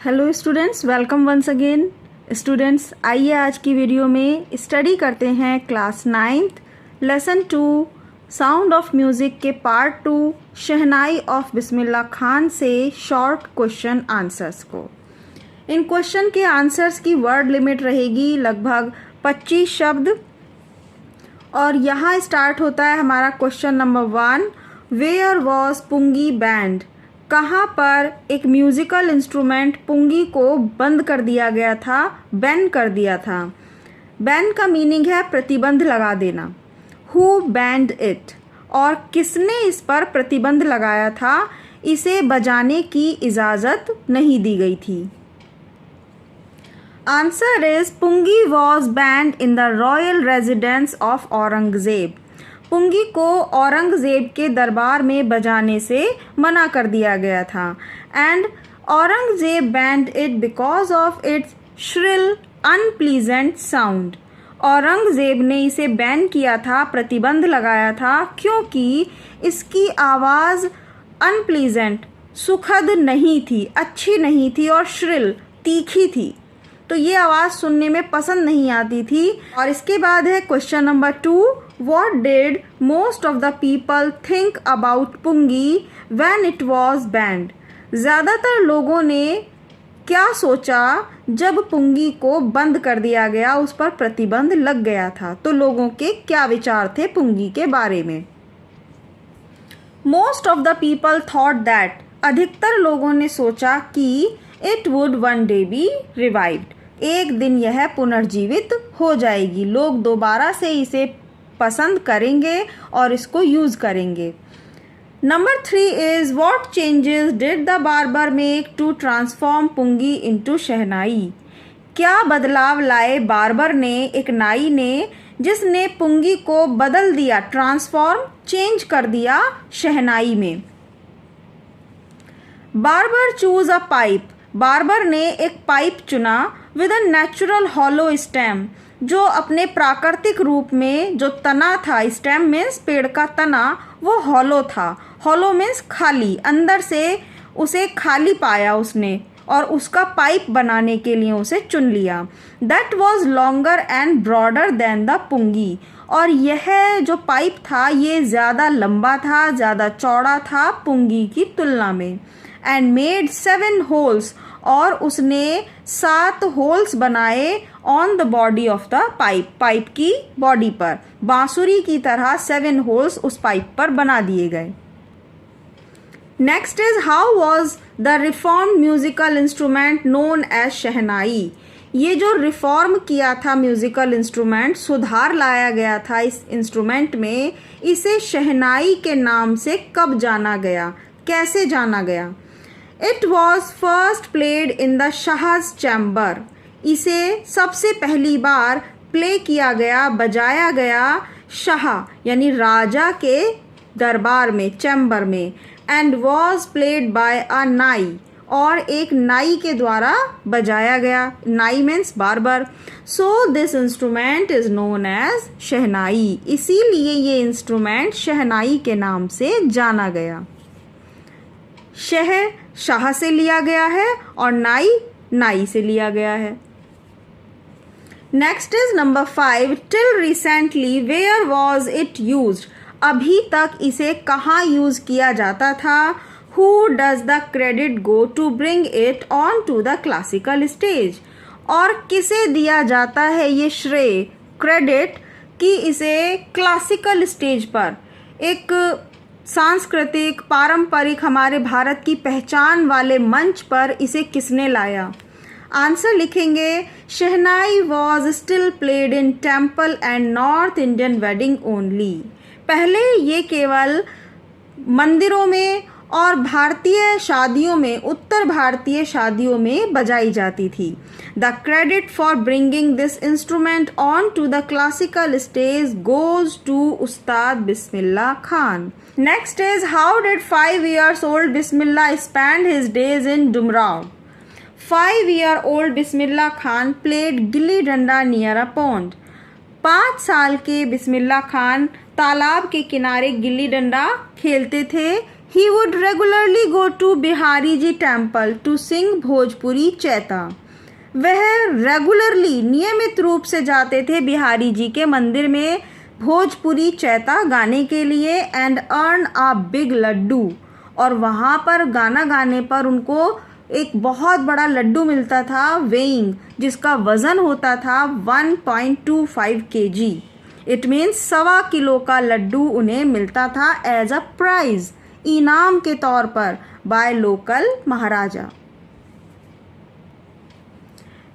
Hello students, welcome once again. Students, आइए आज की वीडियो में स्टडी करते हैं class 9th lesson 2 sound of music के पार्ट 2 शहनाई ऑफ बिस्मिल्लाह खान से शॉर्ट क्वेश्चन आंसर्स को। इन क्वेश्चन के आंसर्स की वर्ड लिमिट रहेगी लगभग 25 शब्द। और यहाँ स्टार्ट होता है हमारा question number 1, where was pungi banned? कहाँ पर एक म्यूज़िकल इंस्ट्रूमेंट पुंगी को बंद कर दिया गया था, बैन कर दिया था। बैन का मीनिंग है प्रतिबंध लगा देना। Who band it? और किसने इस पर प्रतिबंध लगाया था, इसे बजाने की इजाज़त नहीं दी गई थी। Answer is pungi was banned in the royal residence of Aurangzeb. पुंगी को औरंगजेब के दरबार में बजाने से मना कर दिया गया था। And Aurangzeb band it because of its shrill unpleasant sound. Aurangzeb ने इसे बैन किया था, प्रतिबंध लगाया था, क्योंकि इसकी आवाज़ अनप्लीजेंट, सुखद नहीं थी, अच्छी नहीं थी और श्रिल, तीखी थी। तो ये आवाज़ सुनने में पसंद नहीं आती थी। और इसके बाद है question number 2, What did most of the people think about पुंगी when it was banned? ज़्यादातर लोगों ने क्या सोचा जब पुंगी को बंद कर दिया गया, उस पर प्रतिबंध लग गया था? तो लोगों के क्या विचार थे पुंगी के बारे में? Most of the people thought that, अधिकतर लोगों ने सोचा कि it would one day be revived, एक दिन यह पुनर्जीवित हो जाएगी, लोग दोबारा से इसे पसंद करेंगे और इसको यूज़ करेंगे। नंबर 3 is what changes did the barber make to transform pungi into shehnai? क्या बदलाव लाए बार्बर ने, एक नाई ने, जिसने पुंगी को बदल दिया, ट्रांसफॉर्म, चेंज कर दिया शहनाई में? Barber choose a pipe. Barber ने एक पाइप चुना with a natural hollow stem, जो अपने प्राकृतिक रूप में जो तना था, स्टेम मीन्स पेड़ का तना, वो हॉलो था। हॉलो मीन्स खाली, अंदर से उसे खाली पाया उसने और उसका पाइप बनाने के लिए उसे चुन लिया। That was longer and broader than the pungi, और यह जो पाइप था ये ज़्यादा लंबा था, ज़्यादा चौड़ा था पुंगी की तुलना में। एंड मेड 7 होल्स, और उसने 7 होल्स बनाए on the body of the pipe, pipe की बॉडी पर, बांसुरी की तरह 7 होल्स उस पाइप पर बना दिए गए। Next is how was the reform musical instrument known as shehnai? ये जो रिफॉर्म किया था म्यूजिकल इंस्ट्रूमेंट, सुधार लाया गया था इस इंस्ट्रूमेंट में, इसे शहनाई के नाम से कब जाना गया, कैसे जाना गया? It was first played in the Shah's chamber. इसे सबसे पहली बार प्ले किया गया, बजाया गया शाह यानी राजा के दरबार में, चैम्बर में। And was played by a nai, और एक नाई के द्वारा बजाया गया। Nai means barber. So this instrument is known as shehnai, इसीलिए ये इंस्ट्रूमेंट शहनाई के नाम से जाना गया। शह शाह से लिया गया है और नाई नाई से लिया गया है। Next is number 5, till recently where was it used? अभी तक इसे कहाँ यूज़ किया जाता था? Who does the credit go to bring it on to the classical stage? और किसे दिया जाता है ये श्रेय, क्रेडिट, कि इसे क्लासिकल स्टेज पर, एक सांस्कृतिक पारंपरिक हमारे भारत की पहचान वाले मंच पर इसे किसने लाया? आंसर लिखेंगे, shehnai was still played in temple and north Indian wedding only. पहले ये केवल मंदिरों में और भारतीय शादियों में, उत्तर भारतीय शादियों में बजाई जाती थी। The credit for bringing this instrument on to the classical stage goes to Ustad Bismillah Khan. Next is how did 5 years old Bismillah spend his days in Dumraon? 5 year old Bismillah Khan played gilli danda near a pond. 5 साल के बिस्मिल्लाह खान तालाब के किनारे गिल्ली डंडा खेलते थे। He would regularly go to Bihari ji temple to sing Bhojpuri chaita. वह regularly नियमित रूप से जाते थे बिहारी जी के मंदिर में भोजपुरी चैता गाने के लिए and earn a big laddoo. और वहाँ पर गाना गाने पर उनको एक बहुत बड़ा लड्डू मिलता था वेइंग, जिसका वज़न होता था 1.25 kg. इट मीन्स 1.25 किलो का लड्डू उन्हें मिलता था एज अ प्राइज, इनाम के तौर पर by local Maharaja.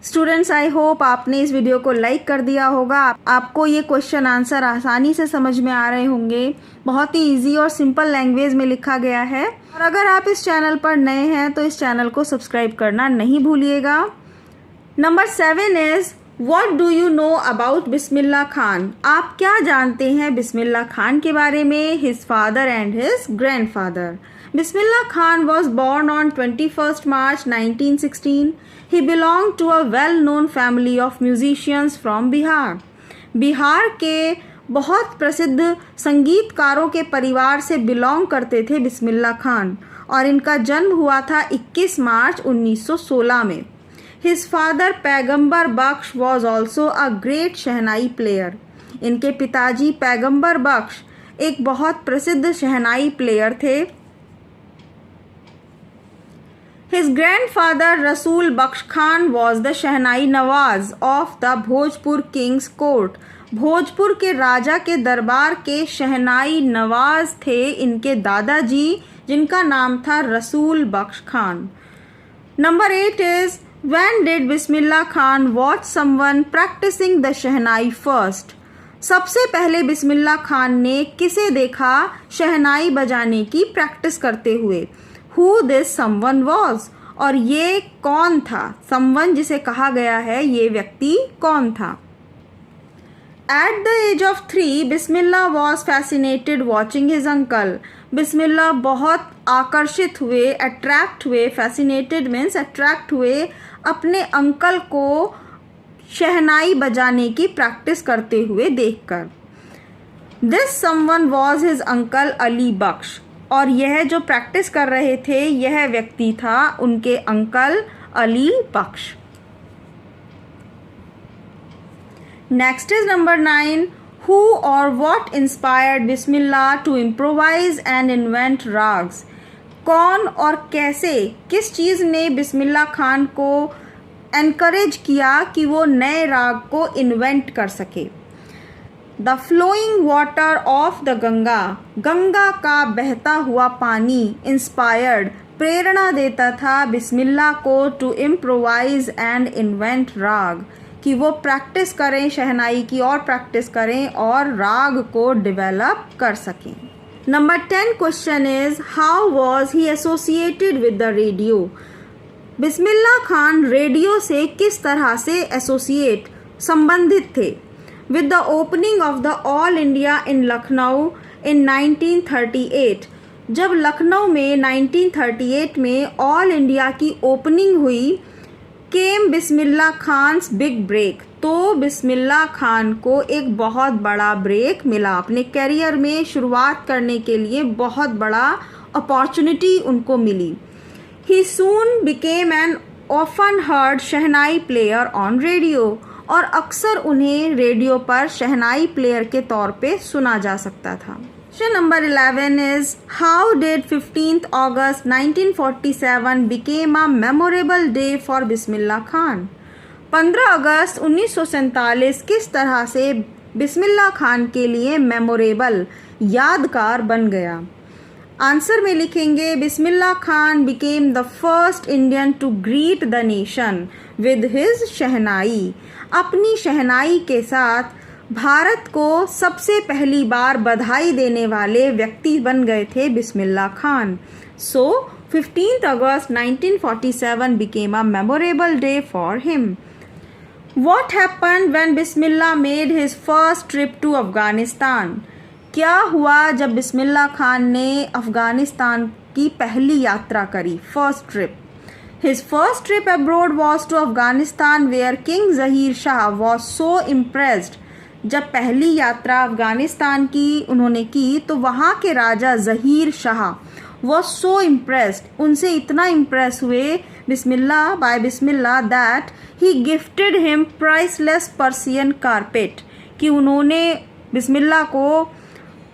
Students, I hope आपने इस वीडियो को लाइक कर दिया होगा. आपको ये क्वेश्चन आंसर आसानी से समझ में आ रहे होंगे. बहुत ही इजी और सिंपल लैंग्वेज में लिखा गया है. और अगर आप इस चैनल पर नए हैं तो इस चैनल को सब्सक्राइब करना नहीं भूलिएगा. Number 7 is what do you know about Bismillah Khan. आप क्या जानते हैं बिस्मिल्लाह खान के बारे में, his father and his grandfather. Bismillah Khan was born on 21st March 1916. He belonged to a well-known family of musicians from Bihar. Bihar के बहुत प्रसिद्ध संगीतकारों के परिवार से बिलोंग करते थे बिस्मिल्लाह खान और इनका जन्म हुआ था 21 मार्च 1916 में. His father पैगंबर बख्श was also a great shehnai player. इनके पिताजी पैगंबर बख्श एक बहुत प्रसिद्ध शहनाई प्लेयर थे. His grandfather Rasool Bakhsh Khan was the Shehnai Nawaz of the Bhojpur King's Court. Bhojpur के राजा के दरबार के शहनाई नवाज थे इनके दादाजी, जिनका नाम था Rasool Bakhsh Khan. Number 8 is when did Bismillah Khan watch someone practicing the shehnai first. सबसे पहले बिस्मिल्लाह खान ने किसे देखा शहनाई बजाने की प्रैक्टिस करते हुए. Who this someone was. और ये कौन था. someone जिसे कहा गया है, ये व्यक्ति कौन था. At the age of 3, Bismillah was fascinated watching his uncle. बिस्मिल्लाह बहुत आकर्षित हुए, अट्रैक्ट हुए. fascinated means अट्रैक्ट हुए अपने अंकल को शहनाई बजाने की प्रैक्टिस करते हुए देखकर. This someone was his uncle Ali बख्श. और यह जो प्रैक्टिस कर रहे थे यह व्यक्ति था उनके uncle Ali Bakhsh. Next is number 9. Who और what inspired Bismillah to improvise and invent ragas. कौन और कैसे, किस चीज़ ने बिस्मिल्लाह खान को एनकरेज किया कि वो नए राग को इन्वेंट कर सके. The flowing water of the Ganga. Ganga का बहता हुआ पानी इंस्पायर्ड प्रेरणा देता था बिस्मिल्लाह को टू इम्प्रोवाइज एंड इन्वेंट राग, कि वो प्रैक्टिस करें, शहनाई की और प्रैक्टिस करें और राग को डेवलप कर सकें. Number 10 question is how was he associated with the radio. Bismillah Khan radio से किस तरह से एसोसिएट संबंधित थे. With the opening of the All India in Lucknow in 1938. जब लखनऊ में 1938 में ऑल इंडिया की ओपनिंग हुई, केम बिस्मिल्लाह खान्स बिग ब्रेक. तो बिस्मिल्लाह खान को एक बहुत बड़ा ब्रेक मिला. अपने कैरियर में शुरुआत करने के लिए बहुत बड़ा अपॉर्चुनिटी उनको मिली. He soon became an often heard shehnai player on radio. और अक्सर उन्हें रेडियो पर शहनाई प्लेयर के तौर पे सुना जा सकता था. Question number 11 is how did 15th August 1947 became a memorable day for Bismillah Khan. 15 अगस्त 1947 किस तरह से बिस्मिल्लाह खान के लिए मेमोरेबल, यादगार बन गया. आंसर में लिखेंगे Bismillah Khan became the first Indian to greet the nation with his shehnai. अपनी शहनाई के साथ भारत को सबसे पहली बार बधाई देने वाले व्यक्ति बन गए थे बिस्मिल्लाह खान. सो 15th August 1947 became a memorable day for him. What happened when Bismillah made his first trip to Afghanistan? क्या हुआ जब बिस्मिल्लाह खान ने अफ़गानिस्तान की पहली यात्रा करी, first trip. His first trip abroad was to Afghanistan where King Zahir Shah was so impressed. जब पहली यात्रा अफ़गानिस्तान की उन्होंने की तो वहाँ के राजा Zahir Shah was so impressed, उनसे इतना इम्प्रेस हुए Bismillah that he gifted him priceless Persian carpet, कि उन्होंने बिस्मिल्लाह को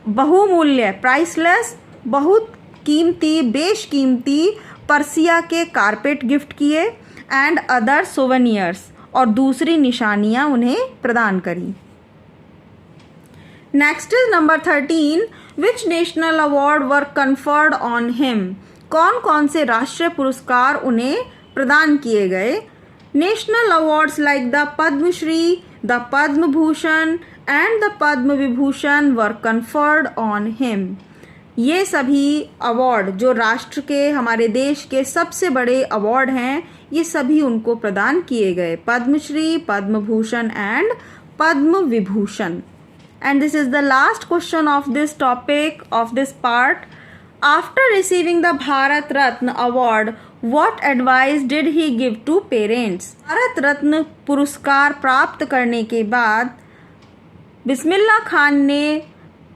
बहुमूल्य, प्राइसलेस बहुत कीमती, बेशकीमती पर्सिया के कारपेट गिफ्ट किए एंड अदर सोवेनियर्स, और दूसरी निशानियां उन्हें प्रदान करी। Next is number 13, which national award were conferred on him, कौन कौन से राष्ट्रीय पुरस्कार उन्हें प्रदान किए गए। National awards like the Padmashri, the Padma Bhushan and the Padma Vibhushan were conferred on him. ये सभी अवार्ड जो राष्ट्र के, हमारे देश के सबसे बड़े अवार्ड हैं, ये सभी उनको प्रदान किए गए, Padmashri, Padma Bhushan and Padma Vibhushan. And this is the last question of this topic of this part. After receiving the Bharat Ratna award, what advice did he give to parents? Bharat Ratna पुरस्कार प्राप्त करने के बाद बिस्मिल्लाह खान ने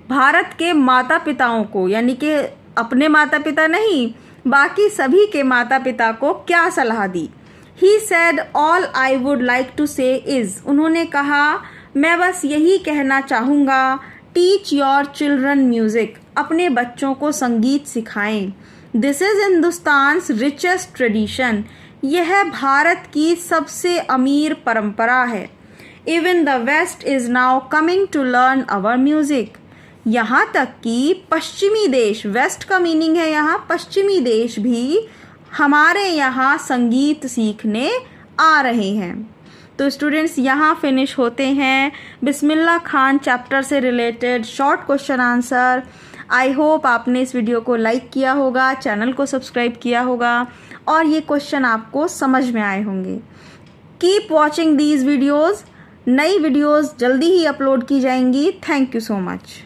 भारत के माता पिताओं को, यानी कि अपने माता पिता नहीं, बाकी सभी के माता पिता को क्या सलाह दी। He said, all I would like to say is, उन्होंने कहा मैं बस यही कहना चाहूँगा, टीच योर चिल्ड्रन म्यूज़िक, अपने बच्चों को संगीत सिखाएं। This is Hindustan's richest tradition, यह भारत की सबसे अमीर परंपरा है। Even the west is now coming to learn our music, यहाँ तक कि पश्चिमी देश, वेस्ट का मीनिंग है यहाँ पश्चिमी देश भी हमारे यहाँ संगीत सीखने आ रहे हैं। तो स्टूडेंट्स, यहाँ फिनिश होते हैं बिस्मिल्लाह खान चैप्टर से related short question answer. I hope आपने इस वीडियो को लाइक किया होगा, चैनल को सब्सक्राइब किया होगा और ये क्वेश्चन आपको समझ में आए होंगे। कीप वॉचिंग दीज वीडियोज़, नई वीडियोज़ जल्दी ही अपलोड की जाएंगी। Thank you so much.